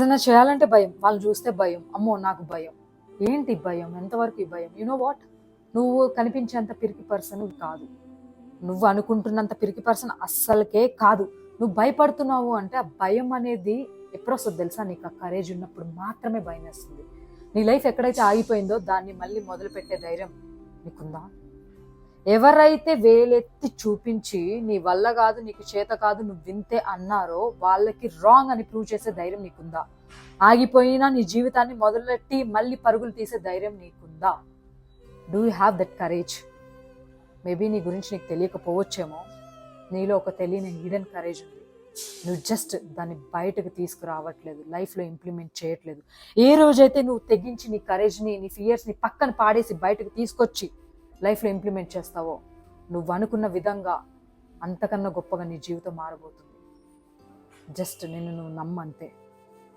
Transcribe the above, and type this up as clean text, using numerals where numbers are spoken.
ఏదైనా చేయాలంటే భయం, వాళ్ళు చూస్తే భయం, అమ్మో నాకు భయం. ఏంటి భయం? ఎంతవరకు ఈ భయం? యు నో వాట్, నువ్వు కనిపించేంత పిరికి పర్సన్ కాదు, నువ్వు అనుకుంటున్నంత పిరికి పర్సన్ అస్సలకే కాదు. నువ్వు భయపడుతున్నావు అంటే ఆ భయం అనేది ఎప్పుడు వస్తుంది తెలుసా? నీకు ఆ కరేజ్ ఉన్నప్పుడు మాత్రమే భయం వేస్తుంది. నీ లైఫ్ ఎక్కడైతే ఆగిపోయిందో దాన్ని మళ్ళీ మొదలు పెట్టే ధైర్యం నీకుందా? ఎవరైతే వేలెత్తి చూపించి నీ వల్ల కాదు, నీకు చేత కాదు, నువ్వు వింతే అన్నారో వాళ్ళకి రాంగ్ అని ప్రూవ్ చేసే ధైర్యం నీకుందా? ఆగిపోయినా నీ జీవితాన్ని మొదలెట్టి మళ్ళీ పరుగులు తీసే ధైర్యం నీకుందా? Do you have that courage? Maybe నీ గురించి నీకు తెలియకపోవచ్చేమో, నీలో ఒక తెలియని హిడెన్ కరేజ్ ఉంది. నువ్వు జస్ట్ దాన్ని బయటకు తీసుకురావట్లేదు, లైఫ్లో ఇంప్లిమెంట్ చేయట్లేదు. ఏ రోజైతే నువ్వు తెగించి నీ కరేజ్ని, నీ ఫియర్స్ని పక్కన పాడేసి బయటకు తీసుకొచ్చి లైఫ్లో ఇంప్లిమెంట్ చేస్తావో, నువ్వు అనుకున్న విధంగా అంతకన్నా గొప్పగా నీ జీవితం మారబోతుంది. జస్ట్ నిన్ను నువ్వు నమ్మంతే.